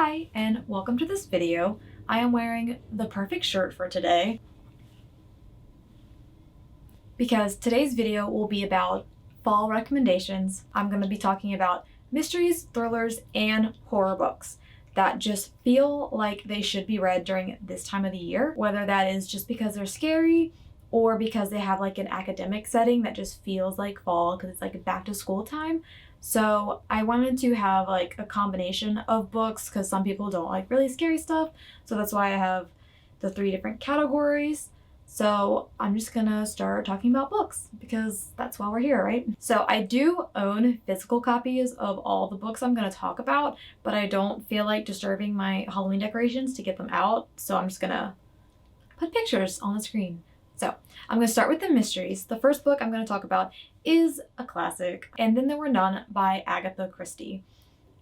Hi, and welcome to this video. I am wearing the perfect shirt for today because today's video will be about fall recommendations. I'm going to be talking about mysteries, thrillers, and horror books that just feel like they should be read during this time of the year, whether that is just because they're scary or because they have like an academic setting that just feels like fall because it's like back to school time. So I wanted to have like a combination of books because some people don't like really scary stuff. So that's why I have the 3 different categories. So I'm just gonna start talking about books because that's why we're here, right? So I do own physical copies of all the books I'm gonna talk about, but I don't feel like disturbing my Halloween decorations to get them out. So I'm just gonna put pictures on the screen. So I'm going to start with the mysteries. The first book I'm going to talk about is a classic, And Then There Were None by Agatha Christie.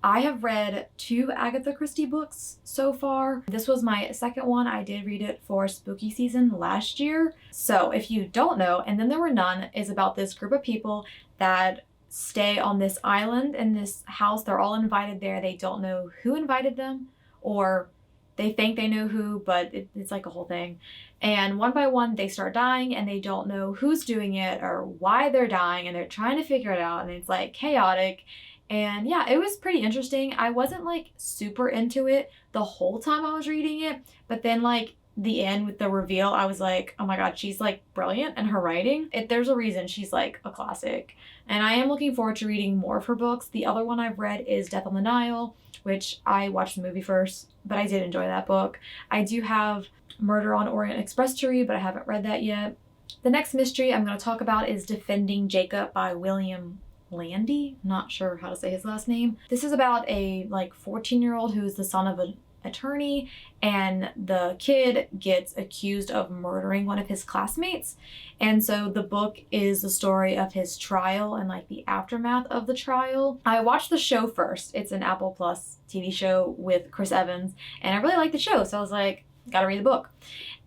I have read 2 Agatha Christie books so far. This was my second one. I did read it for spooky season last year. So if you don't know, And Then There Were None is about this group of people that stay on this island in this house. They're all invited there. They don't know who invited them, or they think they know who, but it's like a whole thing. And one by one, they start dying and they don't know who's doing it or why they're dying, and they're trying to figure it out, and it's like chaotic. And yeah, it was pretty interesting. I wasn't like super into it the whole time I was reading it, but then like the end with the reveal, I was like, oh my god, she's like brilliant in her writing. There's a reason she's like a classic. And I am looking forward to reading more of her books. The other one I've read is Death on the Nile, which I watched the movie first, but I did enjoy that book. I do have Murder on Orient Express to read, but I haven't read that yet. The next mystery I'm going to talk about is Defending Jacob by William Landay. Not sure how to say his last name. This is about a like 14-year-old who's the son of an attorney, and the kid gets accused of murdering one of his classmates. And so the book is the story of his trial and like the aftermath of the trial. I watched the show first. It's an Apple Plus TV show with Chris Evans, and I really liked the show, so I was like, gotta read the book.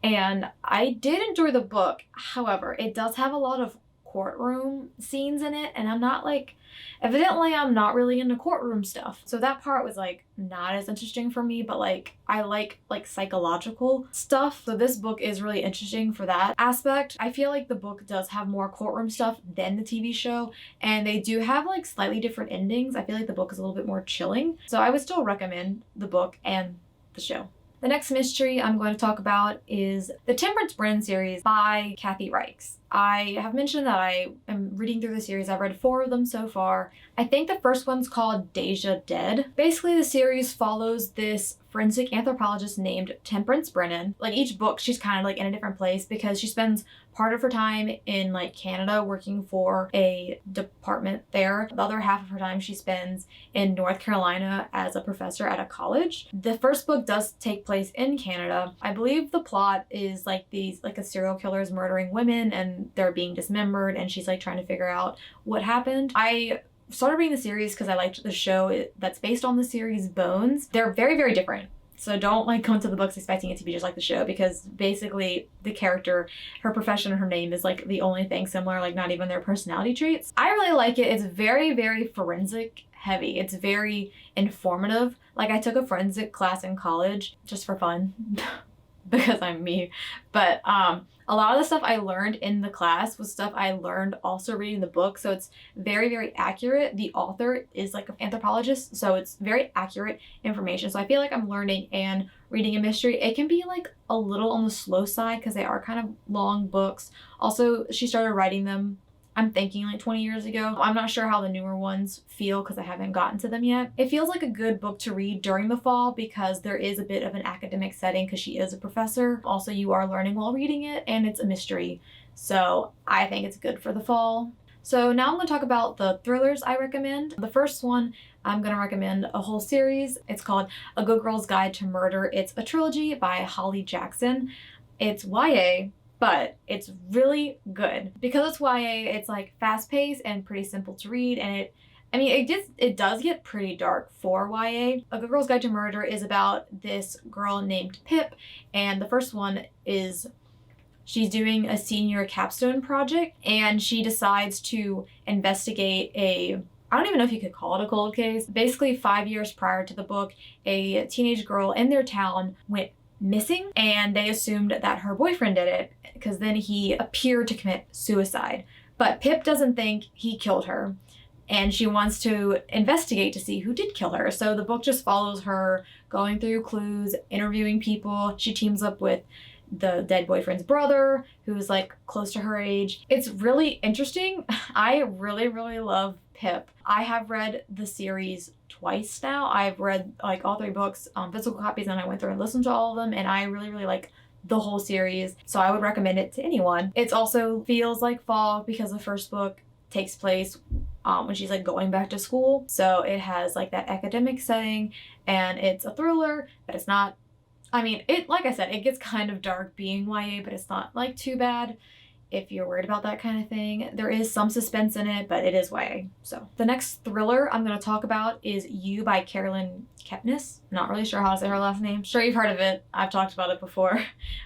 And I did enjoy the book. However, it does have a lot of courtroom scenes in it, and I'm not really into courtroom stuff. So that part was like not as interesting for me, but like I like psychological stuff. So this book is really interesting for that aspect. I feel like the book does have more courtroom stuff than the TV show, and they do have like slightly different endings. I feel like the book is a little bit more chilling. So I would still recommend the book and the show. The next mystery I'm going to talk about is the Temperance Brennan series by Reichs. I have mentioned that I am reading through the series. I've read 4 of them so far. I think the first one's called Deja Dead. Basically, the series follows this forensic anthropologist named Temperance Brennan. Like each book, she's kind of like in a different place because she spends part of her time in like Canada working for a department there. The other half of her time she spends in North Carolina as a professor at a college. The first book does take place in Canada. I believe the plot is like a serial killer is murdering women and they're being dismembered, and she's like trying to figure out what happened. I started reading the series because I liked the show that's based on the series, Bones. They're very, very different. So don't like go into the books expecting it to be just like the show, because basically the character, her profession and her name is like the only thing similar, like not even their personality traits. I really like it. It's very, very forensic heavy. It's very informative. Like I took a forensic class in college just for fun because I'm me. But a lot of the stuff I learned in the class was stuff I learned also reading the book. So it's very, very accurate. The author is like an anthropologist, so it's very accurate information. So I feel like I'm learning and reading a mystery. It can be like a little on the slow side because they are kind of long books. Also, she started writing them, I'm thinking like 20 years ago. I'm not sure how the newer ones feel because I haven't gotten to them yet. It feels like a good book to read during the fall because there is a bit of an academic setting because she is a professor. Also, you are learning while reading it, and it's a mystery. So I think it's good for the fall. So now I'm going to talk about the thrillers I recommend. The first one, I'm going to recommend a whole series. It's called A Good Girl's Guide to Murder. It's a trilogy by Holly Jackson. It's YA, but it's really good. Because it's YA, it's like fast-paced and pretty simple to read, and it does get pretty dark for YA. A Good Girl's Guide to Murder is about this girl named Pip, and the first one is she's doing a senior capstone project, and she decides to investigate a I don't even know if you could call it a cold case. Basically, 5 years prior to the book, a teenage girl in their town went missing, and they assumed that her boyfriend did it because then he appeared to commit suicide. But Pip doesn't think he killed her, and she wants to investigate to see who did kill her. So the book just follows her going through clues, interviewing people. She teams up with the dead boyfriend's brother, who's like close to her age. It's really interesting. I really, really love Pip. I have read the series twice now. I've read like all 3 books on physical copies, and I went through and listened to all of them, and I really, really like the whole series. So I would recommend it to anyone. It also feels like fall because the first book takes place when she's like going back to school. So it has like that academic setting, and it's a thriller, but it's not, I mean, it, like I said, it gets kind of dark being YA, but it's not like too bad if you're worried about that kind of thing. There is some suspense in it, but it is YA. So the next thriller I'm going to talk about is You by Carolyn Kepnes. Not really sure how to say her last name. Sure, you've heard of it. I've talked about it before.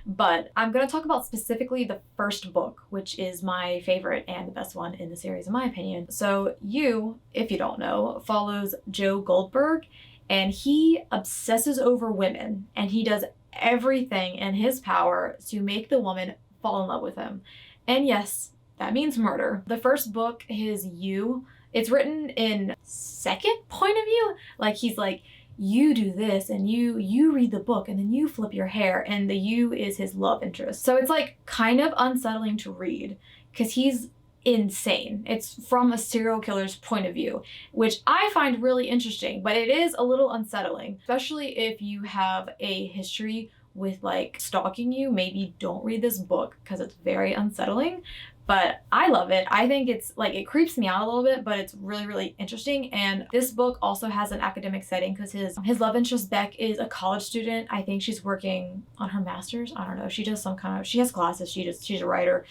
But I'm going to talk about specifically the first book, which is my favorite and the best one in the series, in my opinion. So You, if you don't know, follows Joe Goldberg, and he obsesses over women, and he does everything in his power to make the woman fall in love with him. And yes, that means murder. The first book, his You, it's written in second point of view. Like he's like, you do this, and you read the book, and then you flip your hair, and the you is his love interest. So it's like kind of unsettling to read because he's insane. It's from a serial killer's point of view, which I find really interesting, but it is a little unsettling, especially if you have a history with like stalking you. Maybe don't read this book because it's very unsettling, but I love it. I think it's like, it creeps me out a little bit, but it's really, really interesting. And this book also has an academic setting because his love interest Beck is a college student. I think she's working on her master's. I don't know. She does some kind of, she has classes. She's a writer.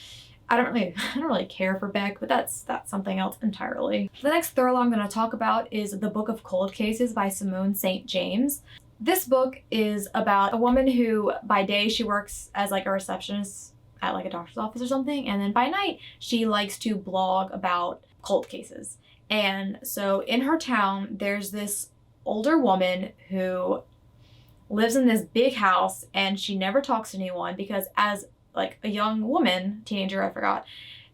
I don't really care for Beck, but that's something else entirely. The next thriller I'm going to talk about is The Book of Cold Cases by Simone St. James. This book is about a woman who by day she works as like a receptionist at like a doctor's office or something, and then by night she likes to blog about cold cases. And so in her town there's this older woman who lives in this big house, and she never talks to anyone because as like a young woman, teenager, I forgot,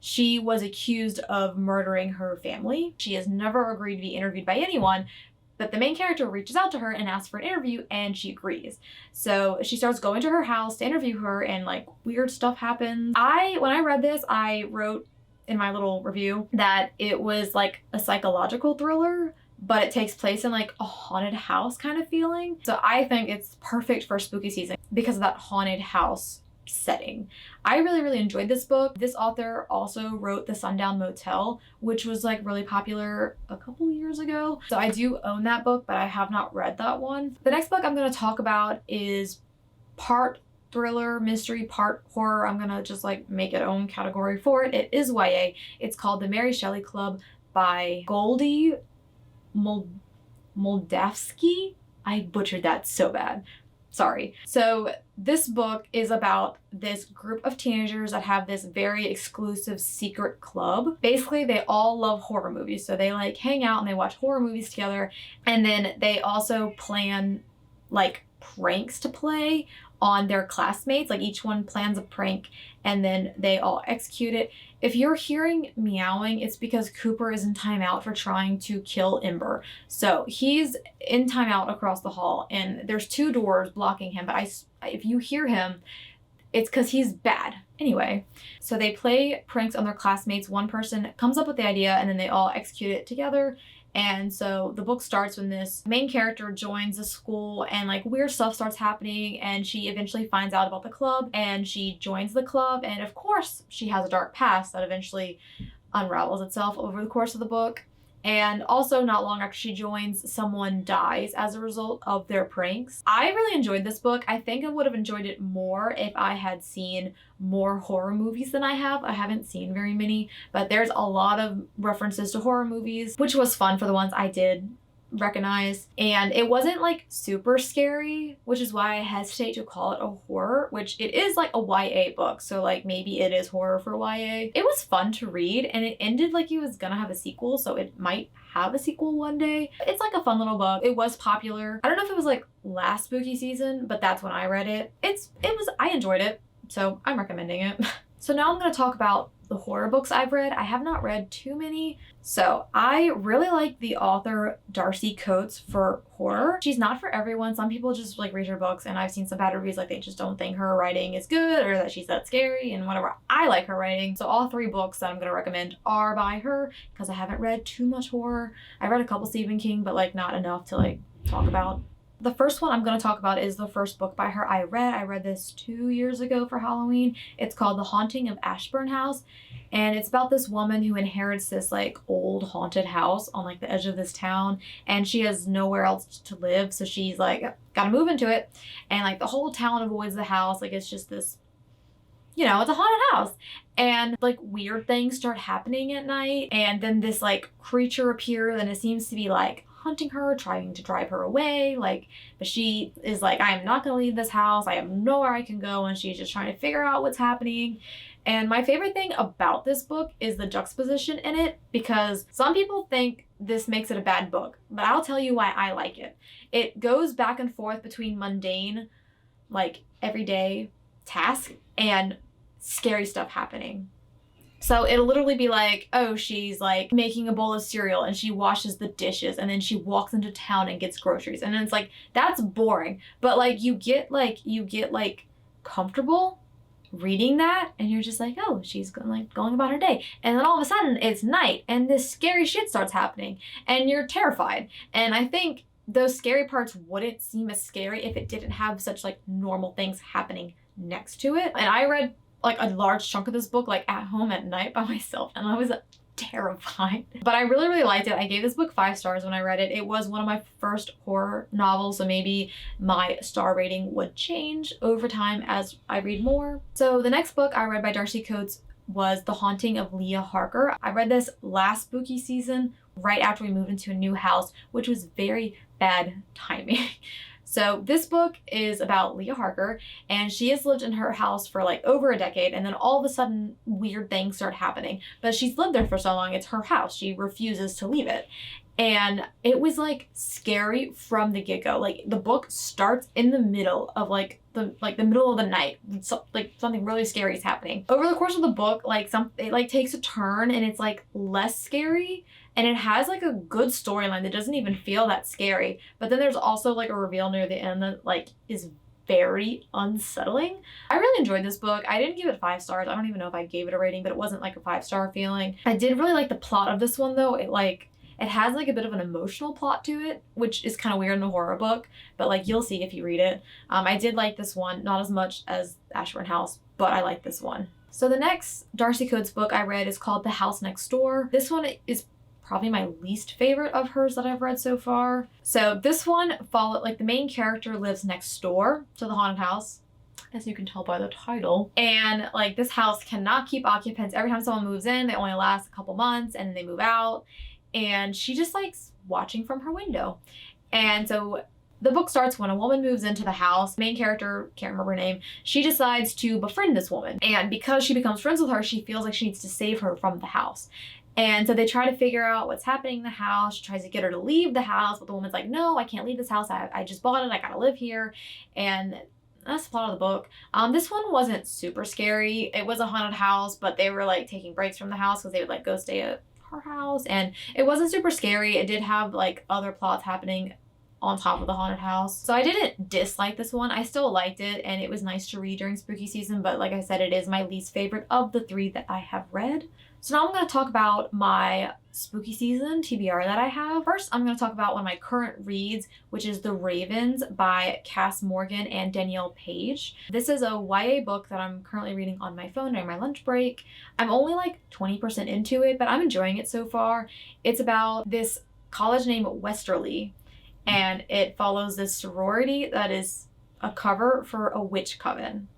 she was accused of murdering her family. She has never agreed to be interviewed by anyone, but the main character reaches out to her and asks for an interview, and she agrees. So she starts going to her house to interview her, and like weird stuff happens. When I read this, I wrote in my little review that it was like a psychological thriller, but it takes place in like a haunted house kind of feeling. So I think it's perfect for spooky season because of that haunted house setting. I really, really enjoyed this book. This author also wrote The Sundown Motel, which was like really popular a couple years ago. So I do own that book, but I have not read that one. The next book I'm going to talk about is part thriller, mystery, part horror. I'm going to just like make it own category for it. It is YA. It's called The Mary Shelley Club by Goldy Moldavsky. I butchered that so bad. Sorry. So this book is about this group of teenagers that have this very exclusive secret club. Basically, they all love horror movies. So they like hang out and they watch horror movies together. And then they also plan like pranks to play on their classmates. Like each one plans a prank and then they all execute it. If you're hearing meowing, it's because Cooper is in timeout for trying to kill Ember. So he's in timeout across the hall, and there's 2 doors blocking him, but if you hear him, it's because he's bad. Anyway, so they play pranks on their classmates. One person comes up with the idea and then they all execute it together. And so the book starts when this main character joins the school and like weird stuff starts happening, and she eventually finds out about the club and she joins the club. And of course she has a dark past that eventually unravels itself over the course of the book. And also not long after she joins, someone dies as a result of their pranks. I really enjoyed this book. I think I would have enjoyed it more if I had seen more horror movies than I have. I haven't seen very many, but there's a lot of references to horror movies, which was fun for the ones I did recognize. And it wasn't like super scary, which is why I hesitate to call it a horror, which it is like a YA book. So like maybe it is horror for YA. It was fun to read and it ended like it was gonna have a sequel. So it might have a sequel one day. It's like a fun little book. It was popular. I don't know if it was like last spooky season, but that's when I read it. I enjoyed it. So I'm recommending it. So now I'm going to talk about the horror books I've read. I have not read too many. So I really like the author Darcy Coates for horror. She's not for everyone. Some people just like read her books and I've seen some bad reviews, like they just don't think her writing is good or that she's that scary and whatever. I like her writing. So all 3 books that I'm going to recommend are by her because I haven't read too much horror. I read a couple Stephen King, but like not enough to like talk about. The first one I'm going to talk about is the first book by her I read this 2 years ago for Halloween. It's called The Haunting of Ashburn House. And it's about this woman who inherits this like old haunted house on like the edge of this town. And she has nowhere else to live. So she's like, gotta move into it. And like the whole town avoids the house. Like it's just this, it's a haunted house. And like weird things start happening at night. And then this like creature appears and it seems to be like hunting her, trying to drive her away, but she is like, I am not going to leave this house. I have nowhere I can go. And she's just trying to figure out what's happening. And my favorite thing about this book is the juxtaposition in it, because some people think this makes it a bad book, but I'll tell you why I like it. It goes back and forth between mundane, like everyday task and scary stuff happening. So it'll literally be like, oh, she's like making a bowl of cereal and she washes the dishes and then she walks into town and gets groceries. And then it's like, that's boring. But like you get comfortable reading that and you're just like, oh, she's going about her day. And then all of a sudden it's night and this scary shit starts happening and you're terrified. And I think those scary parts wouldn't seem as scary if it didn't have such like normal things happening next to it. And I read like a large chunk of this book like at home at night by myself and I was terrified. But I really, really liked it. I gave this book 5 stars when I read it. It was one of my first horror novels, so maybe my star rating would change over time as I read more. So the next book I read by Darcy Coates was The Haunting of Leigh Harker. I read this last spooky season right after we moved into a new house, which was very bad timing. So this book is about Leigh Harker, and she has lived in her house for like over a decade, and then all of a sudden weird things start happening. But she's lived there for so long, it's her house. She refuses to leave it. And it was like scary from the get-go. Like the book starts in the middle of the middle of the night. Like something really scary is happening. Over the course of the book, it takes a turn and it's like less scary. And it has like a good storyline that doesn't even feel that scary. But then there's also like a reveal near the end that like is very unsettling. I really enjoyed this book. I didn't give it 5 stars. I don't even know if I gave it a rating, but it wasn't like a 5-star feeling. I did really like the plot of this one though. It has like a bit of an emotional plot to it, which is kind of weird in a horror book, but like you'll see if you read it. I did like this one, not as much as Ashburn House, but I like this one. So the next Darcy Coates book I read is called The House Next Door. This one is probably my least favorite of hers that I've read so far. So this one the main character lives next door to the haunted house, as you can tell by the title. And like this house cannot keep occupants. Every time someone moves in, they only last a couple months and then they move out. And she just likes watching from her window. And so the book starts when a woman moves into the house. Main character, can't remember her name, she decides to befriend this woman. And because she becomes friends with her, she feels like she needs to save her from the house. And so they try to figure out what's happening in the house. She tries to get her to leave the house, but the woman's like, no, I can't leave this house. I just bought it. I gotta live here. And that's the plot of the book. This one wasn't super scary. It was a haunted house, but they were like taking breaks from the house because they would like go stay at her house. And it wasn't super scary. It did have like other plots happening on top of the haunted house. So I didn't dislike this one. I still liked it and it was nice to read during spooky season, but like I said, it is my least favorite of the 3 that I have read. So now I'm going to talk about my spooky season TBR that I have. First, I'm going to talk about one of my current reads, which is The Ravens by Cass Morgan and Danielle Paige. This is a YA book that I'm currently reading on my phone during my lunch break. I'm only like 20% into it, but I'm enjoying it so far. It's about this college named Westerly, and it follows this sorority that is a cover for a witch coven.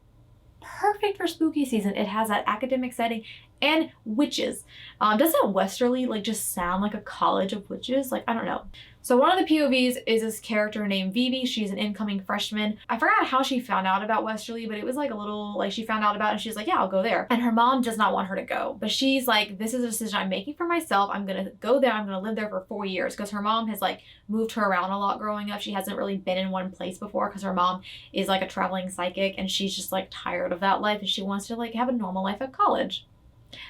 Perfect for spooky season. It has that academic setting and witches. Doesn't Westerly like just sound like a college of witches? Like, I don't know. So one of the POVs is this character named Vivi. She's an incoming freshman. I forgot how she found out about Westerly, but it was like a little, like she found out about it and she's like, yeah, I'll go there. And her mom does not want her to go. But she's like, this is a decision I'm making for myself. I'm going to go there. I'm going to live there for 4 years, because her mom has like moved her around a lot growing up. She hasn't really been in one place before because her mom is like a traveling psychic and she's just like tired of that life and she wants to like have a normal life at college.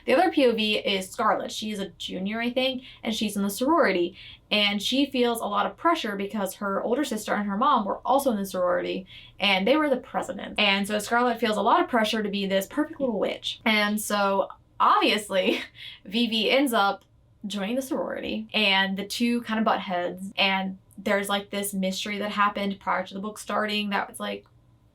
The other POV is Scarlett. She's a junior, I think, and she's in the sorority. And she feels a lot of pressure because her older sister and her mom were also in the sorority, and they were the presidents. And so Scarlett feels a lot of pressure to be this perfect little witch. And so, obviously, Vivi ends up joining the sorority, and the two kind of butt heads. And there's like this mystery that happened prior to the book starting that was like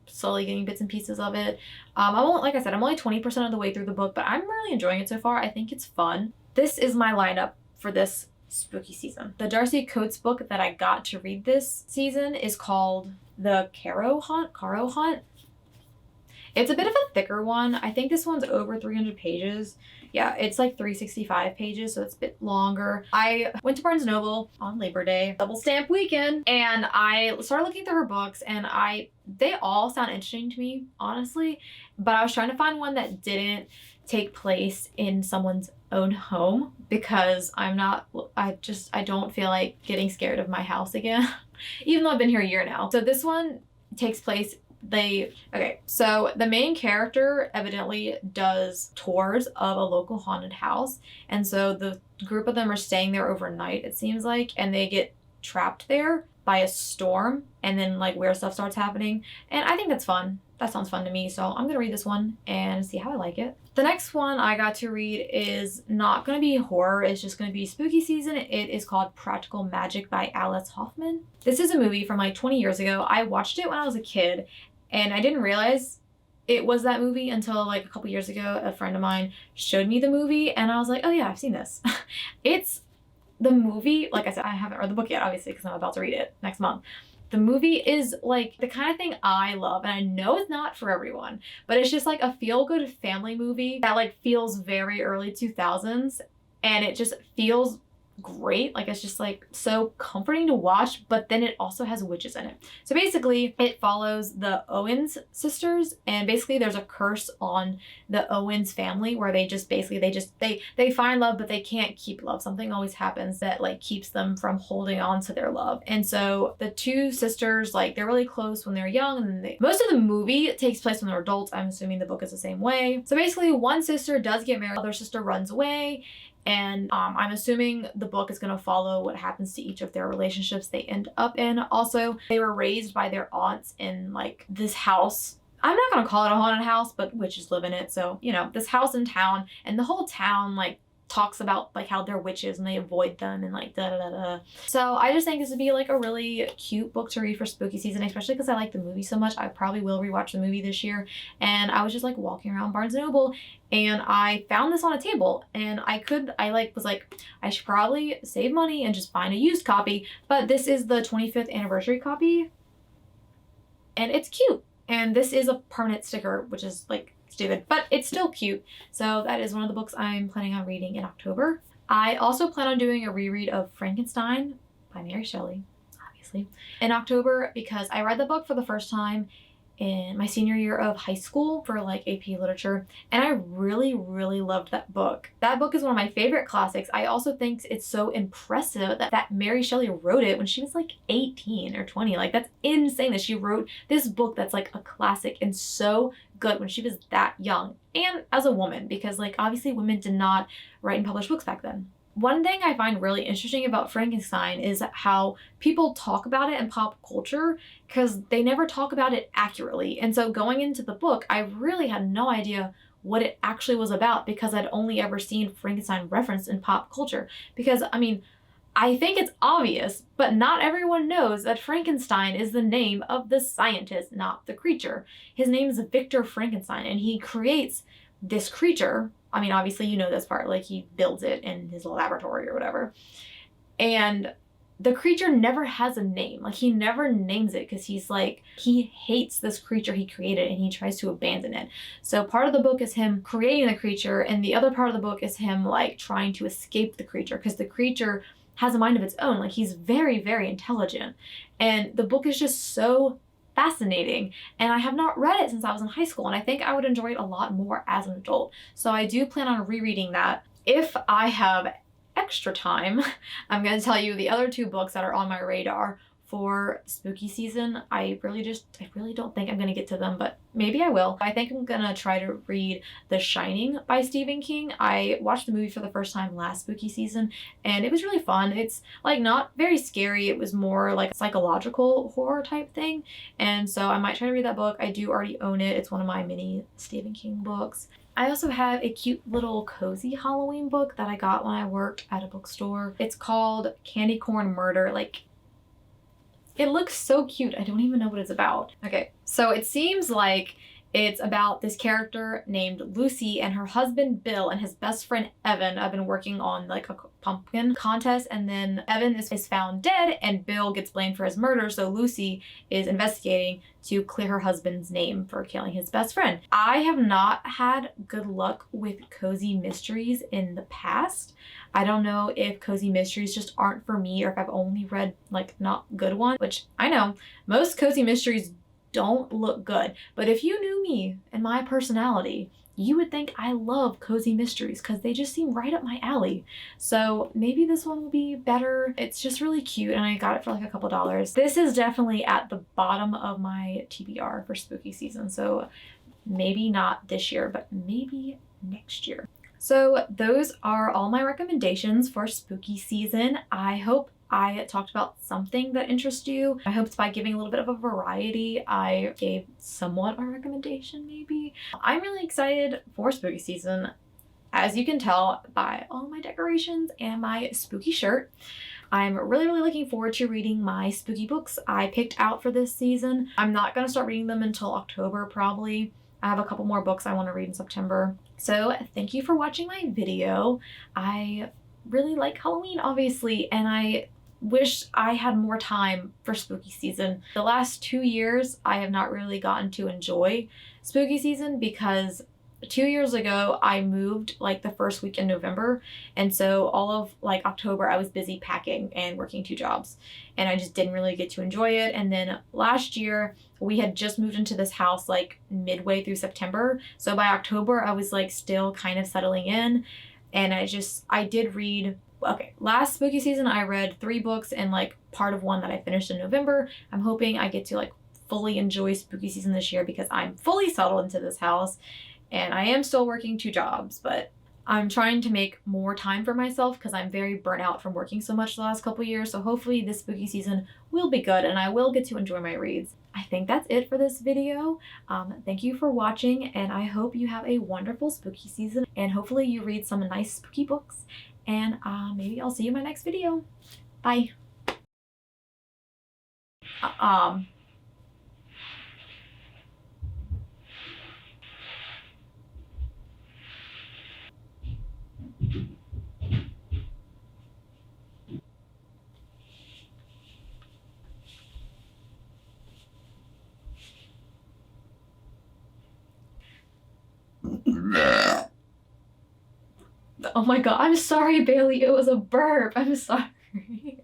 slowly getting bits and pieces of it. Like I said, I'm only 20% of the way through the book, but I'm really enjoying it so far. I think it's fun. This is my lineup for this spooky season. The Darcy Coates book that I got to read this season is called The Carrow Hunt. It's a bit of a thicker one. I think this one's over 300 pages. Yeah, it's like 365 pages, so it's a bit longer. I went to Barnes & Noble on Labor Day, double stamp weekend, and I started looking through her books, and they all sound interesting to me, honestly, but I was trying to find one that didn't take place in someone's own home, because I don't feel like getting scared of my house again, even though I've been here a year now. So this one takes place so the main character evidently does tours of a local haunted house, and so the group of them are staying there overnight, it seems like, and they get trapped there by a storm, and then like weird stuff starts happening, and I think that's fun. That sounds fun to me, so I'm gonna read this one and see how I like it. The next one I got to read is not gonna be horror, it's just gonna be spooky season. It is called Practical Magic by Alice Hoffman. This is a movie from like 20 years ago. I watched it when I was a kid, and I didn't realize it was that movie until like a couple years ago. A friend of mine showed me the movie, and I was like, oh yeah, I've seen this. It's the movie, like I said, I haven't read the book yet, obviously, because I'm about to read it next month. The movie is like the kind of thing I love, and I know it's not for everyone, but it's just like a feel-good family movie that like feels very early 2000s, and it just feels great. Like, it's just like so comforting to watch, but then it also has witches in it. So basically it follows the Owens sisters, and basically there's a curse on the Owens family where they find love, but they can't keep love. Something always happens that like keeps them from holding on to their love. And so the two sisters, like, they're really close when they're young, and then most of the movie takes place when they're adults. I'm assuming the book is the same way. So basically one sister does get married, the other sister runs away, and I'm assuming the book is going to follow what happens to each of their relationships they end up in. Also, they were raised by their aunts in like this house. I'm not going to call it a haunted house, but witches live in it. So, you know, this house in town, and the whole town like talks about like how they're witches and they avoid them and like da da da da. So I just think this would be like a really cute book to read for spooky season, especially because I like the movie so much. I probably will rewatch the movie this year. And I was just like walking around Barnes & Noble, and I found this on a table, and I was like, I should probably save money and just find a used copy, but this is the 25th anniversary copy, and it's cute. And this is a permanent sticker, which is like stupid, but it's still cute. So that is one of the books I'm planning on reading in October. I also plan on doing a reread of Frankenstein by Mary Shelley, obviously, in October, because I read the book for the first time in my senior year of high school for like AP literature, and I really, really loved that book. That book is one of my favorite classics. I also think it's so impressive that Mary Shelley wrote it when she was like 18 or 20. Like, that's insane that she wrote this book that's like a classic and so good when she was that young, and as a woman, because like obviously women did not write and publish books back then. One thing I find really interesting about Frankenstein is how people talk about it in pop culture, because they never talk about it accurately. And so going into the book, I really had no idea what it actually was about, because I'd only ever seen Frankenstein referenced in pop culture. Because, I mean, I think it's obvious, but not everyone knows that Frankenstein is the name of the scientist, not the creature. His name is Victor Frankenstein, and he creates this creature. I mean, obviously you know this part, like he builds it in his laboratory or whatever. And the creature never has a name. Like, he never names it because he's like, he hates this creature he created and he tries to abandon it. So part of the book is him creating the creature, and the other part of the book is him like trying to escape the creature because the creature has a mind of its own. Like, he's very, very intelligent. And the book is just so fascinating, and I have not read it since I was in high school, and I think I would enjoy it a lot more as an adult. So I do plan on rereading that. If I have extra time, I'm going to tell you the other 2 books that are on my radar for spooky season. I really don't think I'm going to get to them, but maybe I will. I think I'm going to try to read The Shining by Stephen King. I watched the movie for the first time last spooky season, and it was really fun. It's like not very scary. It was more like a psychological horror type thing. And so I might try to read that book. I do already own it. It's one of my mini Stephen King books. I also have a cute little cozy Halloween book that I got when I worked at a bookstore. It's called Candy Corn Murder. Like, it looks so cute. I don't even know what it's about. Okay, so it seems like it's about this character named Lucy and her husband Bill and his best friend Evan. I've been working on like a pumpkin contest, and then Evan is found dead and Bill gets blamed for his murder, so Lucy is investigating to clear her husband's name for killing his best friend. I have not had good luck with cozy mysteries in the past. I don't know if cozy mysteries just aren't for me or if I've only read like not good ones, which I know most cozy mysteries don't look good. But if you knew me and my personality, you would think I love cozy mysteries because they just seem right up my alley. So maybe this one will be better. It's just really cute, and I got it for like a couple dollars. This is definitely at the bottom of my TBR for spooky season. So maybe not this year, but maybe next year. So those are all my recommendations for spooky season. I hope I talked about something that interests you. I hope by giving a little bit of a variety, I gave somewhat a recommendation maybe. I'm really excited for spooky season, as you can tell by all my decorations and my spooky shirt. I'm really, really looking forward to reading my spooky books I picked out for this season. I'm not going to start reading them until October probably. I have a couple more books I want to read in September. So thank you for watching my video. I really like Halloween, obviously, and I wish I had more time for spooky season. The last 2 years, I have not really gotten to enjoy spooky season because 2 years ago, I moved like the first week in November. And so all of like October, I was busy packing and working 2 jobs. And I just didn't really get to enjoy it. And then last year, we had just moved into this house like midway through September. So by October, I was like still kind of settling in. And I did read, okay, last spooky season, I read 3 books and like part of one that I finished in November. I'm hoping I get to like fully enjoy spooky season this year because I'm fully settled into this house. And I am still working 2 jobs, but I'm trying to make more time for myself because I'm very burnt out from working so much the last couple years. So hopefully this spooky season will be good and I will get to enjoy my reads. I think that's it for this video. Thank you for watching, and I hope you have a wonderful spooky season, and hopefully you read some nice spooky books, and maybe I'll see you in my next video. Bye. Oh my god, I'm sorry, Bailey. It was a burp. I'm sorry.